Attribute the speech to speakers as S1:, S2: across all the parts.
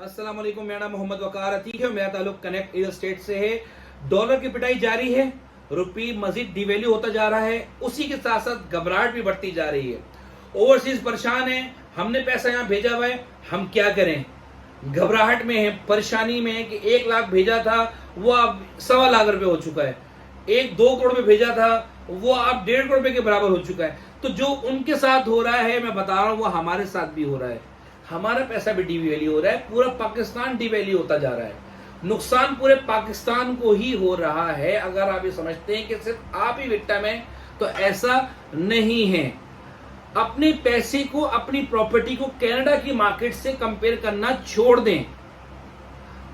S1: अस्सलाम वालेकुम, मेरा नाम मोहम्मद वकार अतीक है। मेरा ताल्लुक कनेक्ट रियल एस्टेट से है। डॉलर की पिटाई जारी है, रुपी मजीद डिवैल्यू होता जा रहा है, उसी के साथ साथ घबराहट भी बढ़ती जा रही है। ओवरसीज परेशान है, हमने पैसा यहाँ भेजा हुआ है, हम क्या करें। घबराहट में है, परेशानी में है कि 1 लाख भेजा था वो अब 1.25 लाख रुपए हो चुका है। 1-2 करोड़ में भेजा था वो अब 1.5 करोड़ रुपए के बराबर हो चुका है। तो जो उनके साथ हो रहा है, मैं बता रहा हूँ, वो हमारे साथ भी हो रहा है। हमारा पैसा भी डिवैल्यू हो रहा है, पूरा पाकिस्तान डिवैल्यू होता जा रहा है। नुकसान पूरे पाकिस्तान को ही हो रहा है। अगर आप ये समझते हैं कि सिर्फ आप ही विक्टिम हैं, तो ऐसा नहीं है। अपने पैसे को, अपनी प्रॉपर्टी को कनाडा की मार्केट से कंपेयर करना छोड़ दें।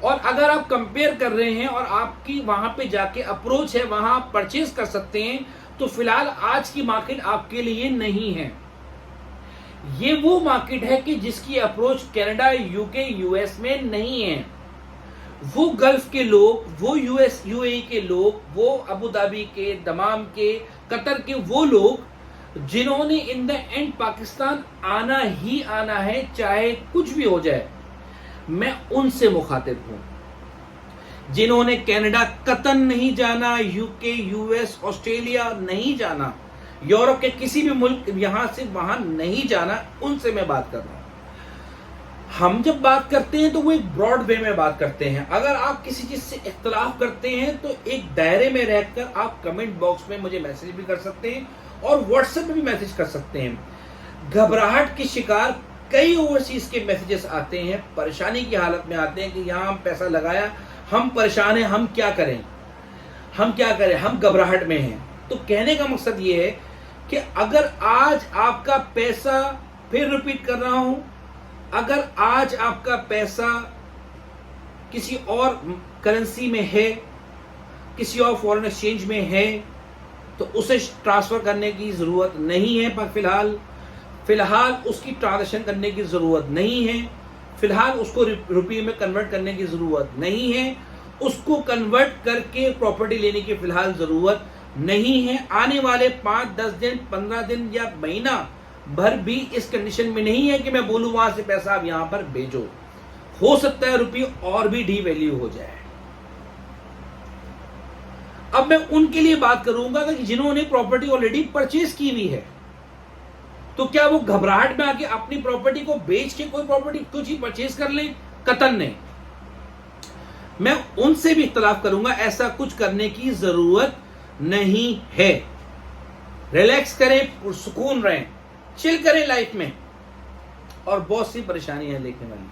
S1: और अगर आप कंपेयर कर रहे हैं और आपकी वहां पे जाके अप्रोच है, वहां आप परचेज कर सकते हैं, तो फिलहाल आज की मार्केट आपके लिए नहीं है। ये वो मार्केट है कि जिसकी अप्रोच कनाडा, यूके, यूएस में नहीं है। वो गल्फ के लोग, वो यूएस, यूएई के लोग, वो अबू धाबी के, दमाम के, कतर के वो लोग जिन्होंने इन द एंड पाकिस्तान आना ही आना है, चाहे कुछ भी हो जाए, मैं उनसे मुखातिब हूं। जिन्होंने कनाडा कतन नहीं जाना, यूके, यूएस, ऑस्ट्रेलिया नहीं जाना, यूरोप के किसी भी मुल्क यहां से वहां नहीं जाना, उनसे मैं बात कर रहा हूं। हम जब बात करते हैं तो वो एक ब्रॉड वे में बात करते हैं। अगर आप किसी चीज से इख्तलाफ करते हैं तो एक दायरे में रहकर आप कमेंट बॉक्स में मुझे मैसेज भी कर सकते हैं और व्हाट्सएप में भी मैसेज कर सकते हैं। घबराहट के शिकार कई ओवरसीज के मैसेजेस आते हैं, परेशानी की हालत में आते हैं कि यहां हम पैसा लगाया, हम परेशान हैं, हम क्या करें, हम क्या करें, हम घबराहट में हैं। तो कहने का मकसद ये है कि अगर आज आपका पैसा, फिर रिपीट कर रहा हूं, अगर आज आपका पैसा किसी और करेंसी में है, किसी और फॉरेन एक्सचेंज में है, तो उसे ट्रांसफर करने की जरूरत नहीं है। पर फिलहाल उसकी ट्रांजैक्शन करने की जरूरत नहीं है। फिलहाल उसको रुपये में कन्वर्ट करने की जरूरत नहीं है। उसको कन्वर्ट करके प्रॉपर्टी लेने की फिलहाल जरूरत नहीं है। आने वाले 5-10 दिन, 15 दिन या महीना भर भी इस कंडीशन में नहीं है कि मैं बोलूं वहां से पैसा आप यहां पर भेजो। हो सकता है रुपये और भी डिवैल्यू हो जाए। अब मैं उनके लिए बात करूंगा कि जिन्होंने प्रॉपर्टी ऑलरेडी परचेज की हुई है, तो क्या वो घबराहट में आके अपनी प्रॉपर्टी को बेच के कोई प्रॉपर्टी कुछ ही परचेज कर लें? कतन नहीं। मैं उनसे भी इख्तलाफ करूंगा, ऐसा कुछ करने की जरूरत नहीं है। रिलैक्स करें, सुकून रहें, चिल करें लाइफ में। और बहुत सी परेशानी है देखने वाली।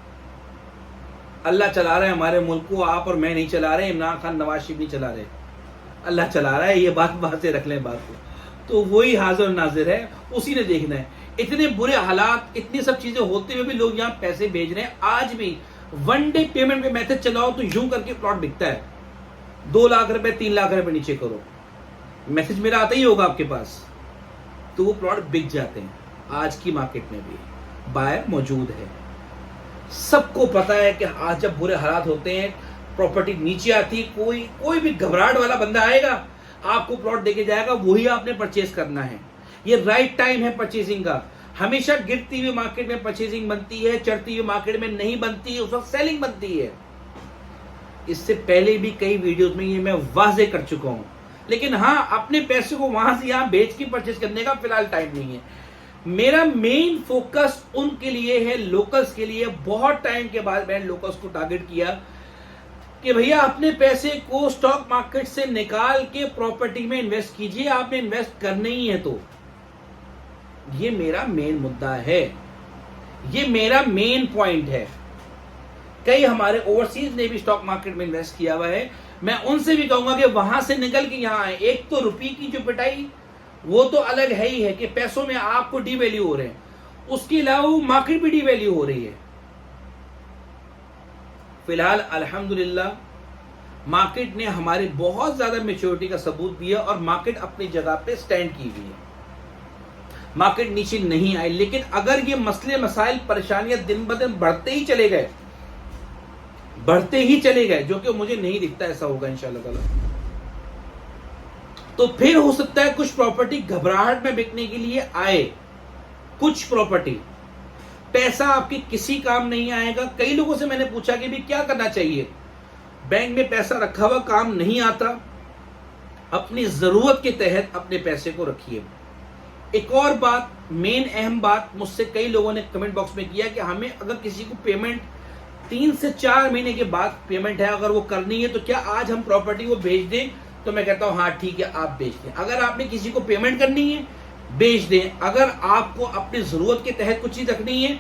S1: अल्लाह चला रहा है हमारे मुल्क को, आप और मैं नहीं चला रहे, इमरान खान, नवाज शरीफ नहीं चला रहे, अल्लाह चला रहा है। ये बात से रख लें बात को। तो वही हाजिर नाजिर है, उसी ने देखना है। इतने बुरे हालात, इतनी सब चीजें होते हुए भी लोग यहाँ पैसे भेज रहे हैं। आज भी 1 डे पेमेंट पे मैसेज चलाओ तो यूं करके प्लॉट बिकता है। 2 लाख रुपए, 3 लाख रुपए नीचे करो, मैसेज मेरा आता ही होगा आपके पास, तो वो प्लॉट बिक जाते हैं। आज की मार्केट में भी बायर मौजूद है। सबको पता है कि आज जब बुरे हालात होते हैं, प्रॉपर्टी नीचे आती, कोई भी घबराहट वाला बंदा आएगा, आपको प्लॉट देके जाएगा, वही आपने परचेज करना है। ये राइट टाइम है परचेजिंग का। हमेशा गिरती हुई मार्केट में परचेजिंग बनती है, चढ़ती हुई मार्केट में नहीं बनती है, उस वक्त सेलिंग बनती है। इससे पहले भी कई वीडियोस में ये मैं वाजे कर चुका हूं। लेकिन हाँ, अपने पैसे को वहां से यहां बेच के परचेज करने का फिलहाल टाइम नहीं है। मेरा मेन फोकस उनके लिए है, लोकल्स के लिए। बहुत टाइम के बाद मैंने लोकल्स को टारगेट किया कि भैया अपने पैसे को स्टॉक मार्केट से निकाल के प्रॉपर्टी में इन्वेस्ट कीजिए। आपने इन्वेस्ट करना ही है तो ये मेरा मेन मुद्दा है, ये मेरा मेन पॉइंट है। कई हमारे ओवरसीज ने भी स्टॉक मार्केट में इन्वेस्ट किया हुआ है। मैं उनसे भी कहूंगा कि वहां से निकल के यहां आए। एक तो रुपये की जो पिटाई, वो तो अलग है ही है कि पैसों में आपको डिवैल्यू हो रहे हैं, उसके अलावा मार्केट भी डिवैल्यू हो रही है। फिलहाल अल्हम्दुलिल्लाह मार्केट ने हमारे बहुत ज्यादा मैच्योरिटी का सबूत दिया और मार्केट अपनी जगह पे स्टैंड की हुई है। मार्केट नीचे नहीं आई। लेकिन अगर ये मसले, मसाइल, परेशानियां दिन ब दिन बढ़ते ही चले गए, जो कि मुझे नहीं दिखता ऐसा होगा इंशाअल्लाह ताला, तो फिर हो सकता है कुछ प्रॉपर्टी घबराहट में बिकने के लिए आए। कुछ प्रॉपर्टी पैसा आपके किसी काम नहीं आएगा। कई लोगों से मैंने पूछा कि भी क्या करना चाहिए, बैंक में पैसा रखा हुआ काम नहीं आता, अपनी जरूरत के तहत अपने पैसे को रखिए। एक और बात, मेन अहम बात, मुझसे कई लोगों ने कमेंट बॉक्स में किया कि हमें अगर किसी को पेमेंट 3 से 4 महीने के बाद पेमेंट है, अगर वो करनी है तो क्या आज हम प्रॉपर्टी को बेच दें? तो मैं कहता हूं हाँ ठीक है, आप बेच दें। अगर आपने किसी को पेमेंट करनी है बेच दें, अगर आपको अपनी जरूरत के तहत कुछ चीज रखनी है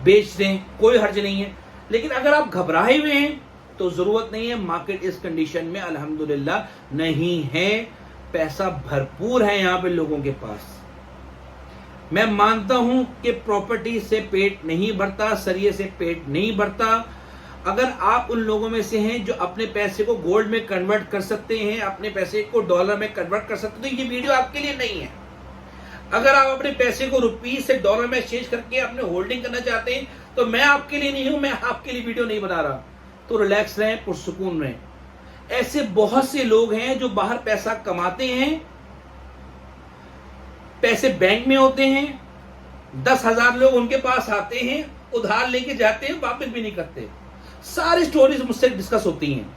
S1: बेच दें, कोई हर्ज नहीं है। लेकिन अगर आप घबराए हुए हैं तो जरूरत नहीं है, मार्केट इस कंडीशन में अल्हम्दुलिल्लाह नहीं है, पैसा भरपूर है यहां पे लोगों के पास। मैं मानता हूं कि प्रॉपर्टी से पेट नहीं भरता, सरिये से पेट नहीं भरता। अगर आप उन लोगों में से हैं जो अपने पैसे को गोल्ड में कन्वर्ट कर सकते हैं, अपने पैसे को डॉलर में कन्वर्ट कर सकते हैं, तो ये वीडियो आपके लिए नहीं है। अगर आप अपने पैसे को रुपीस से डॉलर में चेंज करके अपने होल्डिंग करना चाहते हैं तो मैं आपके लिए नहीं हूं, मैं आपके लिए वीडियो नहीं बना रहा। तो रिलैक्स रहें, पुरसुकून रहें। ऐसे बहुत से लोग हैं जो बाहर पैसा कमाते हैं, पैसे बैंक में होते हैं, 10,000 लोग उनके पास आते हैं, उधार लेके जाते हैं, वापस भी नहीं करते। सारी स्टोरीज मुझसे डिस्कस होती हैं,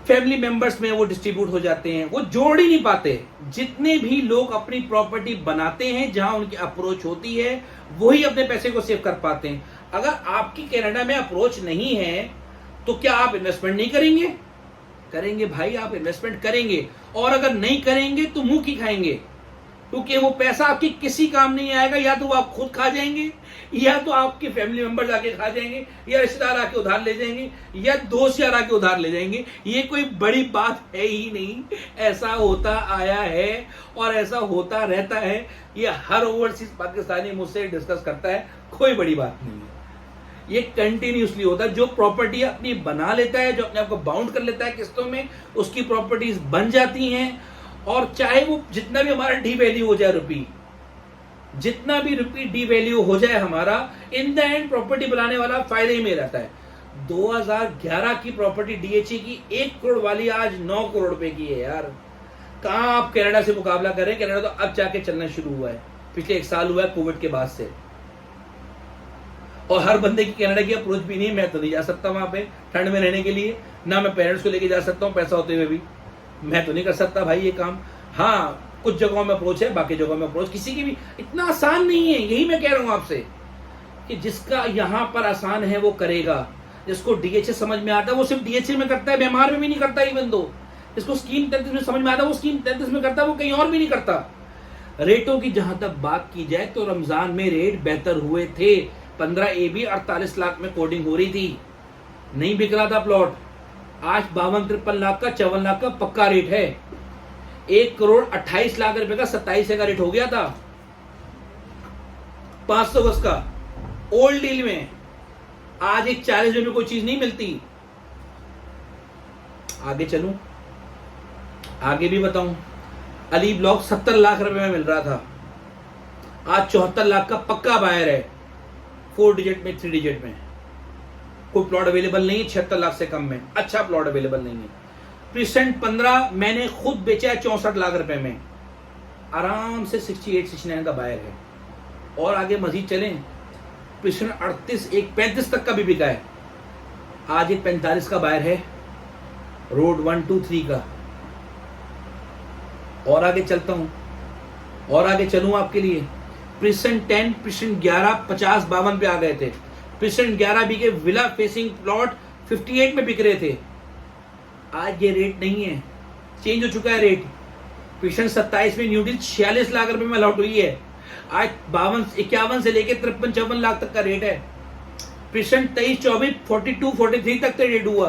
S1: फैमिली मेंबर्स में वो डिस्ट्रीब्यूट हो जाते हैं, वो जोड़ ही नहीं पाते। जितने भी लोग अपनी प्रॉपर्टी बनाते हैं, जहां उनकी अप्रोच होती है, वही अपने पैसे को सेव कर पाते हैं। अगर आपकी कनाडा में अप्रोच नहीं है तो क्या आप इन्वेस्टमेंट नहीं करेंगे? करेंगे भाई, आप इन्वेस्टमेंट करेंगे। और अगर नहीं करेंगे तो मुंह की खाएंगे, क्योंकि वो पैसा आपकी किसी काम नहीं आएगा। या तो वो आप खुद खा जाएंगे, या तो आपके फैमिली मेंबर आके खा जाएंगे, या रिश्तेदार आके उधार ले जाएंगे, या दोस्त यार आके उधार ले जाएंगे। ये कोई बड़ी बात है ही नहीं, ऐसा होता आया है और ऐसा होता रहता है। ये हर ओवरसीज पाकिस्तानी मुझसे डिस्कस करता है, कोई बड़ी बात नहीं है। ये कंटिन्यूसली होता है। जो प्रॉपर्टी अपनी बना लेता है, जो अपने आप को बाउंड कर लेता है किस्तों में, उसकी प्रॉपर्टीज बन जाती हैं। और चाहे वो जितना भी हमारा डी वैल्यू हो जाए रुपी, जितना भी रुपी डी वैल्यू हो जाए हमारा, इन द एंड प्रॉपर्टी बनाने वाला फायदे ही में रहता है। 2011 की प्रॉपर्टी डीएचए की 1 करोड़ वाली आज 9 करोड़ रुपए की है यार। कहां आप कनाडा से मुकाबला करें? कनाडा तो अब जाके चलना शुरू हुआ है, पिछले 1 साल हुआ है कोविड के बाद से। और हर बंदे की कनाडा की अप्रोच भी नहीं है। मैं तो नहीं जा सकता वहां पे ठंड में रहने के लिए, ना मैं पेरेंट्स को लेके जा सकता हूँ पैसा होते हुए भी। मैं तो नहीं कर सकता भाई ये काम। हाँ, कुछ जगहों में अप्रोच है, बाकी जगहों में अप्रोच किसी की भी इतना आसान नहीं है। यही मैं कह रहा हूं आपसे कि जिसका यहां पर आसान है वो करेगा। जिसको डीएचए समझ में आता है वो सिर्फ डीएचए में करता है, बीमार में भी नहीं करता। इवन दो जिसको स्कीम 33 में समझ में आता है वो स्कीम 33 में करता है, वो कहीं और भी नहीं करता। रेटों की जहां तक बात की जाए तो रमजान में रेट बेहतर हुए थे। 15 AB 48 लाख में कोडिंग हो रही थी, नहीं बिक रहा था प्लॉट। आज 52-53 लाख का, 54 लाख का पक्का रेट है। 1 करोड़ 28 लाख रुपए का 27 का रेट हो गया था 500 गज का ओल्ड डील में। आज एक 40 में कोई चीज नहीं मिलती। आगे चलूं, आगे भी बताऊं। अली ब्लॉक 70 लाख रुपए में मिल रहा था, आज 74 लाख का पक्का बायर है। 4 डिजिट में, 3 डिजिट में कोई प्लॉट अवेलेबल नहीं है। 76 लाख से कम में अच्छा प्लॉट अवेलेबल नहीं है। प्रीसेंट 15 मैंने खुद बेचा है 64 लाख रुपए में, आराम से 68-69 का बायर है। और आगे मजीद चलें, प्रीसेंट 38 एक 35 तक का भी बिका है, आज एक 45 का बायर है, रोड 1, 2, 3 का। और आगे चलता हूं, और आगे चलूं आपके लिए। प्रीसेंट 10, प्रीसेंट 11 50-52 पे आ गए थे। प्रीसेंट 11 बिके, विला फेसिंग प्लॉट 58 में बिक रहे थे। आज ये रेट नहीं है, चेंज हो चुका है रेट। प्रीसेंट 27 में न्यू डील 46 लाख रुपए में अलॉट हुई है, आज 51 से लेके 53-54 लाख तक का रेट है। प्रीसेंट 23-24 42-43 तक का रेट हुआ।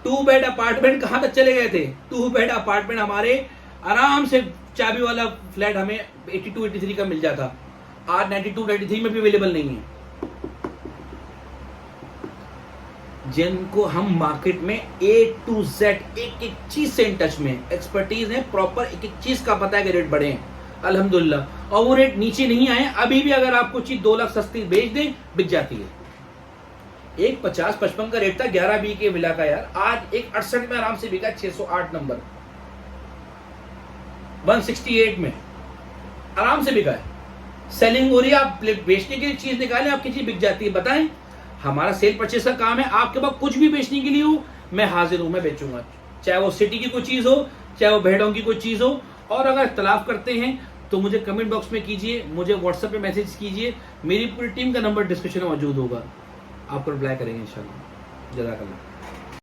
S1: 2 बेड अपार्टमेंट कहां तक चले गए थे? 2 बेड अपार्टमेंट हमारे आराम से चाबी वाला फ्लैट हमें 82-83 का मिल जाता, आज 92-93 में भी अवेलेबल नहीं है। जिनको हम मार्केट में A to Z एक एक चीज से इन टच में, एक्सपर्टीज है, प्रॉपर एक एक चीज का पता है कि रेट बढ़े हैं अल्हम्दुलिल्लाह। और वो रेट नीचे नहीं आए। अभी भी अगर आपको चीज 2 लाख सस्ती बेच दें बिक जाती है। एक 50-55 का रेट था 11 B के विला का यार, आज एक 68 में आराम से बिका, 608 नंबर 168 में आराम से बिका है। सेलिंग हो रही है, आप बेचने के लिए चीज निकालें, आपकी चीज बिक जाती है, बताएं। हमारा सेल परचेस का काम है, आपके पास कुछ भी बेचने के लिए हो, मैं हाजिर हूं, मैं बेचूंगा, चाहे वो सिटी की कोई चीज हो, चाहे वो भेड़ों की कोई चीज हो। और अगर इख्तलाफ करते हैं तो मुझे कमेंट बॉक्स में कीजिए, मुझे व्हाट्सएप पे मैसेज कीजिए, मेरी पूरी टीम का नंबर डिस्क्रिप्शन में मौजूद होगा, आपको रिप्लाई करेंगे इंशाल्लाह। जज़ाकल्लाह।